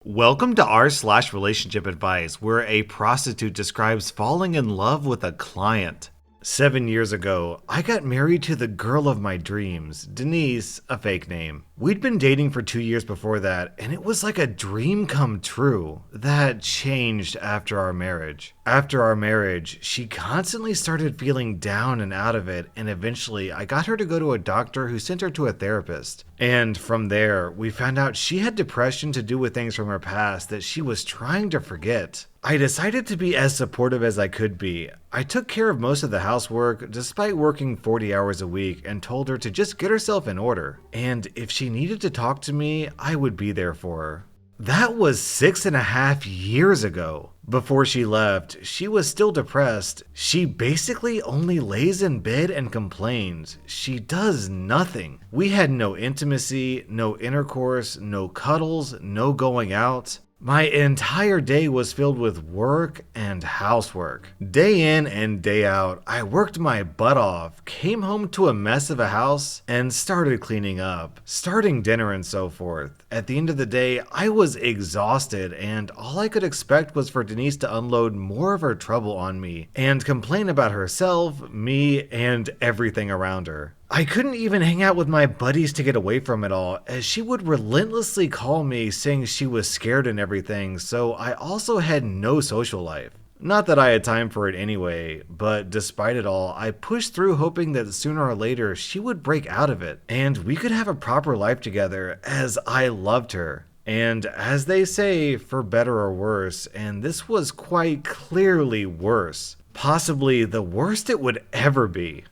Welcome to r/slash relationship advice, where a prostitute describes falling in love with a client. 7 years ago, I got married to the girl of my dreams, Denise, a fake name. We'd been dating for 2 years before that, and it was like a dream come true. That changed after our marriage. After our marriage, she constantly started feeling down and out of it, and eventually I got her to go to a doctor who sent her to a therapist. And from there, we found out she had depression to do with things from her past that she was trying to forget. I decided to be as supportive as I could be. I took care of most of the housework despite working 40 hours a week and told her to just get herself in order. And if she needed to talk to me, I would be there for her. That was 6.5 years ago. Before she left, she was still depressed. She basically only lays in bed and complains. She does nothing. We had no intimacy, no intercourse, no cuddles, no going out. My entire day was filled with work and housework. Day in and day out, I worked my butt off, came home to a mess of a house, and started cleaning up, starting dinner and so forth. At the end of the day, I was exhausted, and all I could expect was for Denise to unload more of her trouble on me and complain about herself, me, and everything around her. I couldn't even hang out with my buddies to get away from it all, as she would relentlessly call me saying she was scared and everything, so I also had no social life. Not that I had time for it anyway, but despite it all, I pushed through hoping that sooner or later she would break out of it, and we could have a proper life together, as I loved her. And as they say, for better or worse, and this was quite clearly worse. Possibly the worst it would ever be.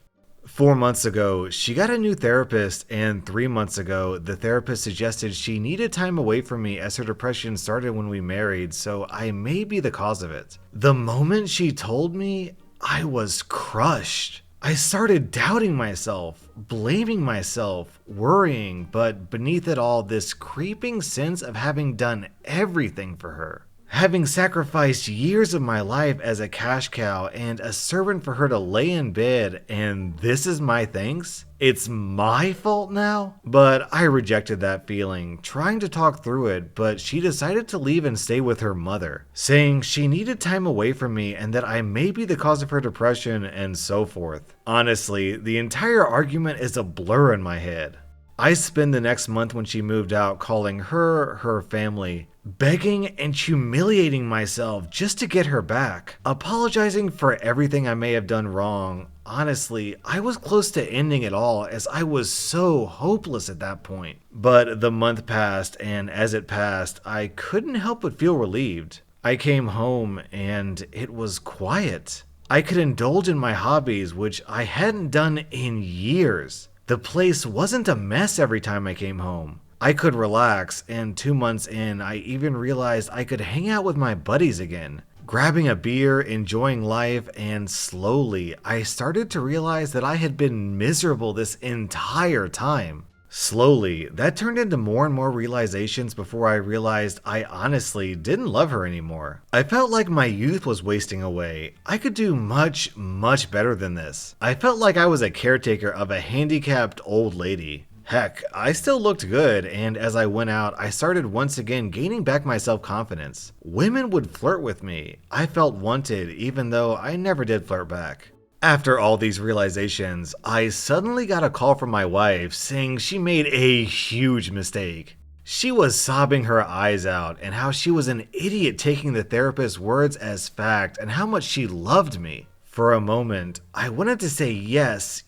4 months ago, she got a new therapist, and 3 months ago, the therapist suggested she needed time away from me as her depression started when we married, so I may be the cause of it. The moment she told me, I was crushed. I started doubting myself, blaming myself, worrying, but beneath it all, this creeping sense of having done everything for her. Having sacrificed years of my life as a cash cow and a servant for her to lay in bed, and this is my thanks? It's my fault now? But I rejected that feeling, trying to talk through it, but she decided to leave and stay with her mother, saying she needed time away from me and that I may be the cause of her depression and so forth. Honestly, the entire argument is a blur in my head. I spent the next month when she moved out calling her family, begging and humiliating myself just to get her back, apologizing for everything I may have done wrong. Honestly, I was close to ending it all as I was so hopeless at that point. But the month passed, and as it passed, I couldn't help but feel relieved. I came home and it was quiet. I could indulge in my hobbies, which I hadn't done in years. The place wasn't a mess every time I came home. I could relax, and 2 months in, I even realized I could hang out with my buddies again, grabbing a beer, enjoying life, and slowly, I started to realize that I had been miserable this entire time. Slowly, that turned into more and more realizations before I realized I honestly didn't love her anymore. I felt like my youth was wasting away. I could do much, much better than this. I felt like I was a caretaker of a handicapped old lady. Heck, I still looked good, and as I went out, I started once again gaining back my self-confidence. Women would flirt with me. I felt wanted, even though I never did flirt back. After all these realizations, I suddenly got a call from my wife saying she made a huge mistake. She was sobbing her eyes out and how she was an idiot taking the therapist's words as fact and how much she loved me. For a moment, I wanted to say yes,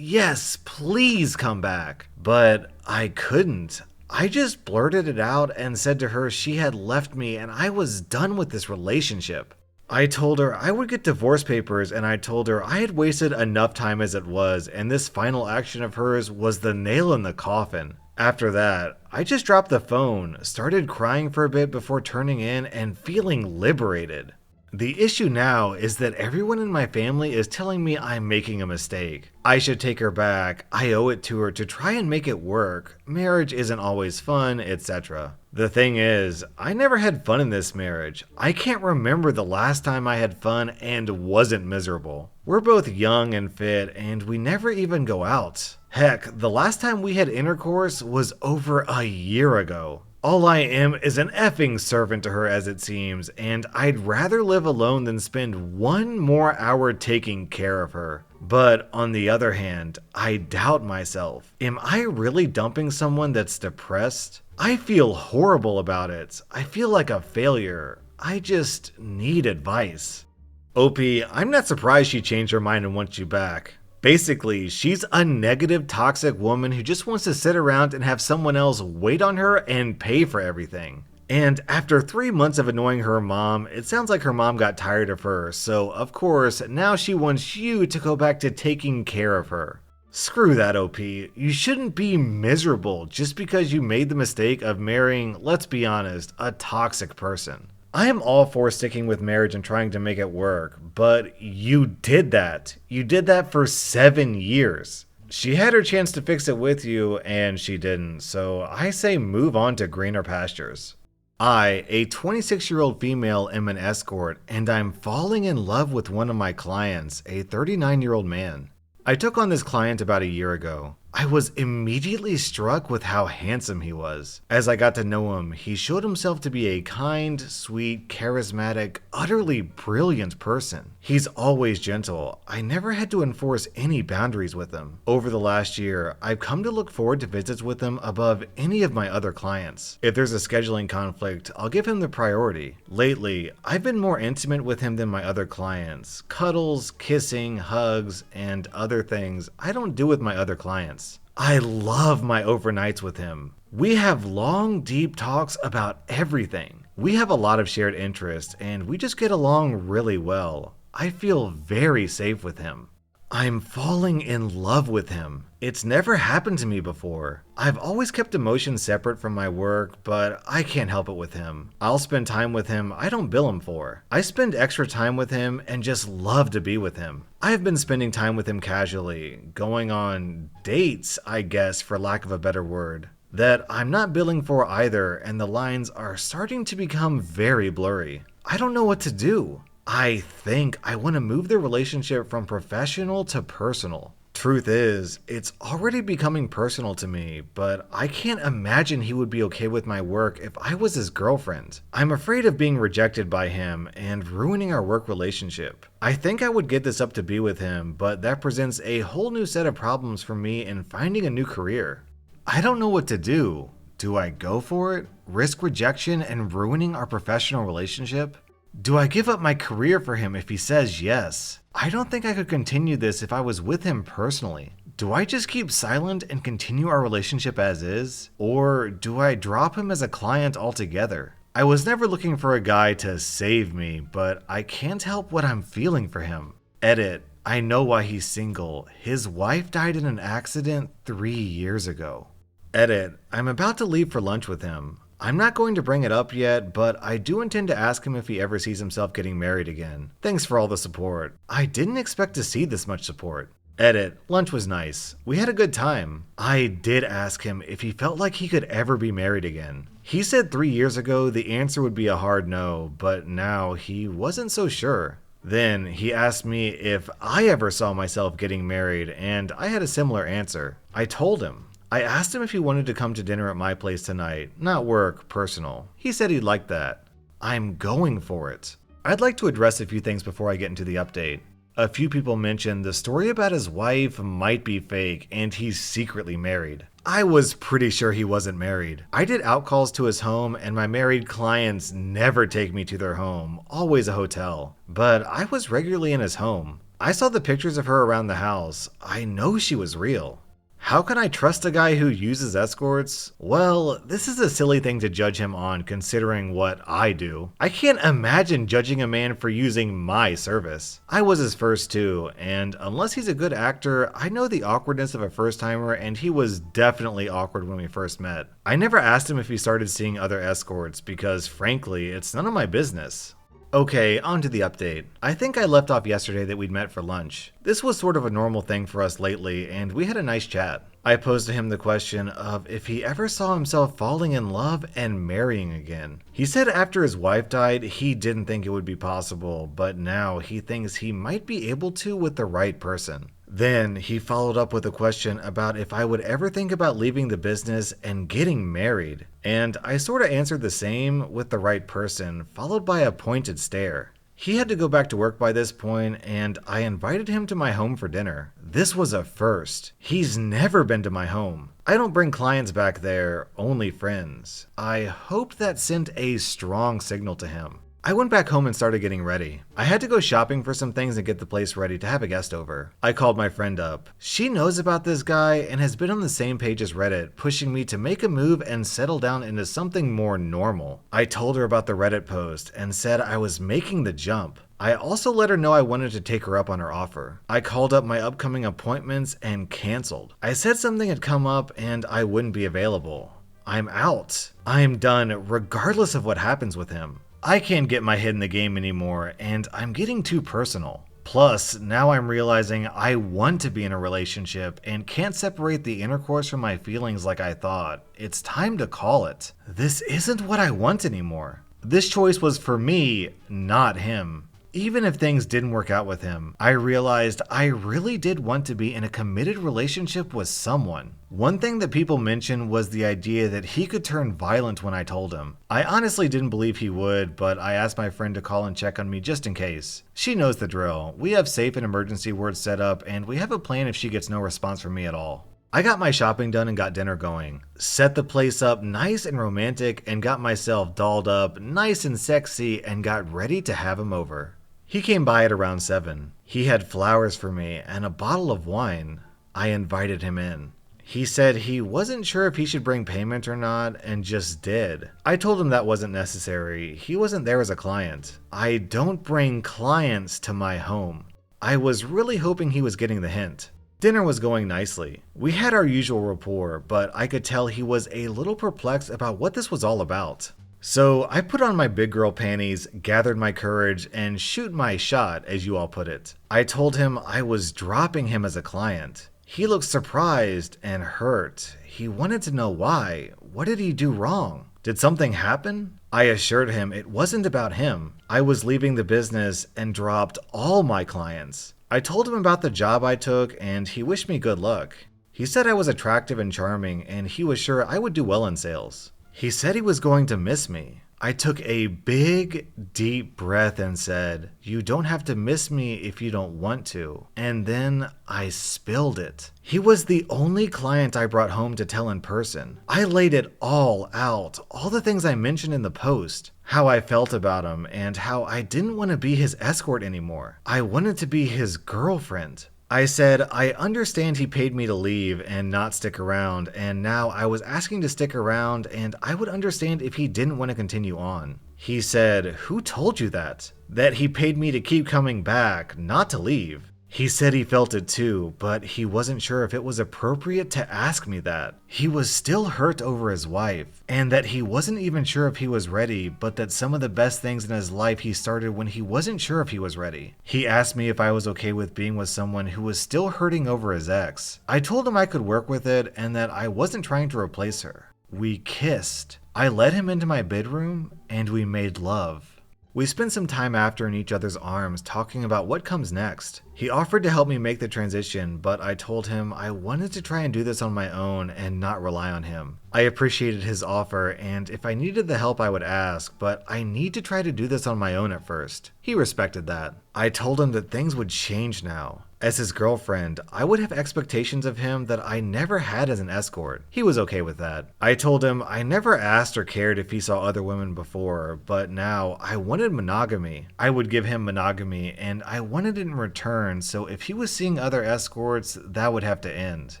please come back, but I couldn't. I just blurted it out and said to her she had left me and I was done with this relationship. I told her I would get divorce papers, and I told her I had wasted enough time as it was, and this final action of hers was the nail in the coffin. After that, I just dropped the phone, started crying for a bit before turning in and feeling liberated. The issue now is that everyone in my family is telling me I'm making a mistake. I should take her back, I owe it to her to try and make it work, marriage isn't always fun, etc. The thing is, I never had fun in this marriage. I can't remember the last time I had fun and wasn't miserable. We're both young and fit, and we never even go out. Heck, the last time we had intercourse was over a year ago. All I am is an effing servant to her as it seems, and I'd rather live alone than spend one more hour taking care of her. But on the other hand, I doubt myself. Am I really dumping someone that's depressed? I feel horrible about it. I feel like a failure. I just need advice. OP, I'm not surprised she changed her mind and wants you back. Basically, she's a negative, toxic woman who just wants to sit around and have someone else wait on her and pay for everything. And after 3 months of annoying her mom, it sounds like her mom got tired of her, so of course, now she wants you to go back to taking care of her. Screw that, OP. You shouldn't be miserable just because you made the mistake of marrying, let's be honest, a toxic person. I am all for sticking with marriage and trying to make it work, but you did that. You did that for 7 years. She had her chance to fix it with you, and she didn't, so I say move on to greener pastures. I, a 26-year-old female, am an escort, and I'm falling in love with one of my clients, a 39-year-old man. I took on this client about a year ago. I was immediately struck with how handsome he was. As I got to know him, he showed himself to be a kind, sweet, charismatic, utterly brilliant person. He's always gentle. I never had to enforce any boundaries with him. Over the last year, I've come to look forward to visits with him above any of my other clients. If there's a scheduling conflict, I'll give him the priority. Lately, I've been more intimate with him than my other clients. Cuddles, kissing, hugs, and other things I don't do with my other clients. I love my overnights with him. We have long, deep talks about everything. We have a lot of shared interests, and we just get along really well. I feel very safe with him. I'm falling in love with him. It's never happened to me before. I've always kept emotions separate from my work, but I can't help it with him. I'll spend time with him I don't bill him for. I spend extra time with him and just love to be with him. I've been spending time with him casually, going on dates, I guess, for lack of a better word, that I'm not billing for either, and the lines are starting to become very blurry. I don't know what to do. I think I want to move the relationship from professional to personal. Truth is, it's already becoming personal to me, but I can't imagine he would be okay with my work if I was his girlfriend. I'm afraid of being rejected by him and ruining our work relationship. I think I would get this up to be with him, but that presents a whole new set of problems for me in finding a new career. I don't know what to do. Do I go for it? Risk rejection and ruining our professional relationship? Do I give up my career for him if he says yes? I don't think I could continue this if I was with him personally. Do I just keep silent and continue our relationship as is? Or do I drop him as a client altogether? I was never looking for a guy to save me, but I can't help what I'm feeling for him. Edit. I know why he's single. His wife died in an accident 3 years ago. Edit. I'm about to leave for lunch with him. I'm not going to bring it up yet, but I do intend to ask him if he ever sees himself getting married again. Thanks for all the support. I didn't expect to see this much support. Edit. Lunch was nice. We had a good time. I did ask him if he felt like he could ever be married again. He said 3 years ago the answer would be a hard no, but now he wasn't so sure. Then he asked me if I ever saw myself getting married, and I had a similar answer. I told him. I asked him if he wanted to come to dinner at my place tonight, not work, personal. He said he'd like that. I'm going for it. I'd like to address a few things before I get into the update. A few people mentioned the story about his wife might be fake and he's secretly married. I was pretty sure he wasn't married. I did outcalls to his home and my married clients never take me to their home, always a hotel. But I was regularly in his home. I saw the pictures of her around the house. I know she was real. How can I trust a guy who uses escorts? Well, this is a silly thing to judge him on considering what I do. I can't imagine judging a man for using my service. I was his first too, and unless he's a good actor, I know the awkwardness of a first timer and he was definitely awkward when we first met. I never asked him if he started seeing other escorts because frankly, it's none of my business. Okay, on to the update. I think I left off yesterday that we'd met for lunch. This was sort of a normal thing for us lately, and we had a nice chat. I posed to him the question of if he ever saw himself falling in love and marrying again. He said after his wife died, he didn't think it would be possible, but now he thinks he might be able to with the right person. Then he followed up with a question about if I would ever think about leaving the business and getting married. And I sort of answered the same with the right person, followed by a pointed stare. He had to go back to work by this point, and I invited him to my home for dinner. This was a first. He's never been to my home. I don't bring clients back there, only friends. I hoped that sent a strong signal to him. I went back home and started getting ready. I had to go shopping for some things and get the place ready to have a guest over. I called my friend up. She knows about this guy and has been on the same page as Reddit, pushing me to make a move and settle down into something more normal. I told her about the Reddit post and said I was making the jump. I also let her know I wanted to take her up on her offer. I called up my upcoming appointments and canceled. I said something had come up and I wouldn't be available. I'm out. I'm done regardless of what happens with him. I can't get my head in the game anymore, and I'm getting too personal. Plus, now I'm realizing I want to be in a relationship and can't separate the intercourse from my feelings like I thought. It's time to call it. This isn't what I want anymore. This choice was for me, not him. Even if things didn't work out with him, I realized I really did want to be in a committed relationship with someone. One thing that people mentioned was the idea that he could turn violent when I told him. I honestly didn't believe he would, but I asked my friend to call and check on me just in case. She knows the drill. We have safe and emergency words set up, and we have a plan if she gets no response from me at all. I got my shopping done and got dinner going. Set the place up nice and romantic and got myself dolled up nice and sexy and got ready to have him over. He came by at around 7. He had flowers for me and a bottle of wine. I invited him in. He said he wasn't sure if he should bring payment or not and just did. I told him that wasn't necessary. He wasn't there as a client. I don't bring clients to my home. I was really hoping he was getting the hint. Dinner was going nicely. We had our usual rapport, but I could tell he was a little perplexed about what this was all about. So I put on my big girl panties, gathered my courage, and shoot my shot, as you all put it. I told him I was dropping him as a client. He looked surprised and hurt. He wanted to know why. What did he do wrong? Did something happen? I assured him it wasn't about him. I was leaving the business and dropped all my clients. I told him about the job I took, and he wished me good luck. He said I was attractive and charming, and he was sure I would do well in sales. He said he was going to miss me. I took a big, deep breath and said, "You don't have to miss me if you don't want to." And then I spilled it. He was the only client I brought home to tell in person. I laid it all out, all the things I mentioned in the post. How I felt about him and how I didn't want to be his escort anymore. I wanted to be his girlfriend. I said, I understand he paid me to leave and not stick around, and now I was asking to stick around, and I would understand if he didn't want to continue on. He said, "Who told you that?" That he paid me to keep coming back, not to leave. He said he felt it too, but he wasn't sure if it was appropriate to ask me that. He was still hurt over his wife, and that he wasn't even sure if he was ready, but that some of the best things in his life he started when he wasn't sure if he was ready. He asked me if I was okay with being with someone who was still hurting over his ex. I told him I could work with it and that I wasn't trying to replace her. We kissed. I led him into my bedroom and we made love. We spent some time after in each other's arms talking about what comes next. He offered to help me make the transition, but I told him I wanted to try and do this on my own and not rely on him. I appreciated his offer, and if I needed the help I would ask, but I need to try to do this on my own at first. He respected that. I told him that things would change now. As his girlfriend, I would have expectations of him that I never had as an escort. He was okay with that. I told him I never asked or cared if he saw other women before, but now I wanted monogamy. I would give him monogamy, and I wanted it in return, so if he was seeing other escorts, that would have to end.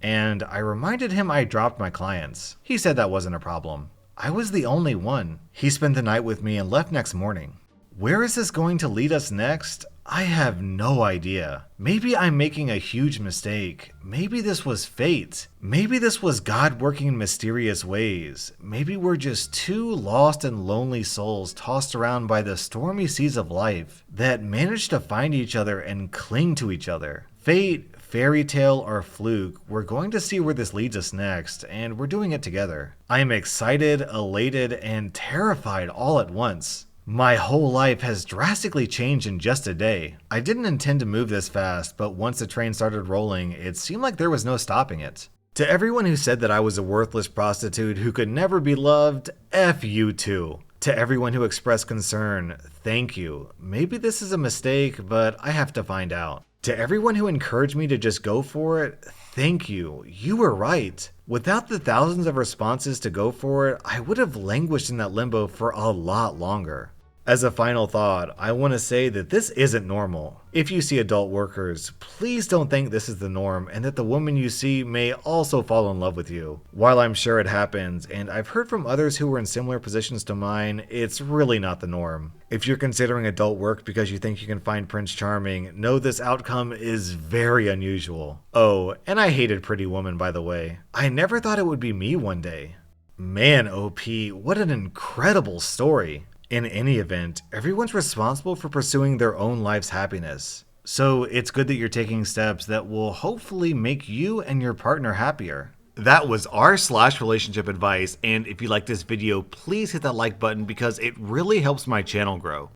And I reminded him I dropped my clients. He said that wasn't a problem. I was the only one. He spent the night with me and left next morning. Where is this going to lead us next? I have no idea. Maybe I'm making a huge mistake. Maybe this was fate. Maybe this was God working in mysterious ways. Maybe we're just two lost and lonely souls tossed around by the stormy seas of life that managed to find each other and cling to each other. Fate, fairy tale, or fluke, we're going to see where this leads us next, and we're doing it together. I am excited, elated, and terrified all at once. My whole life has drastically changed in just a day. I didn't intend to move this fast, but once the train started rolling, it seemed like there was no stopping it. To everyone who said that I was a worthless prostitute who could never be loved, F you too. To everyone who expressed concern, thank you. Maybe this is a mistake, but I have to find out. To everyone who encouraged me to just go for it, thank you. You were right. Without the thousands of responses to go for it, I would have languished in that limbo for a lot longer. As a final thought, I want to say that this isn't normal. If you see adult workers, please don't think this is the norm and that the woman you see may also fall in love with you. While I'm sure it happens, and I've heard from others who were in similar positions to mine, it's really not the norm. If you're considering adult work because you think you can find Prince Charming, know this outcome is very unusual. Oh, and I hated Pretty Woman, by the way. I never thought it would be me one day. Man, OP, what an incredible story. In any event, everyone's responsible for pursuing their own life's happiness. So it's good that you're taking steps that will hopefully make you and your partner happier. That was r/slash relationship advice, and if you like this video, please hit that like button because it really helps my channel grow.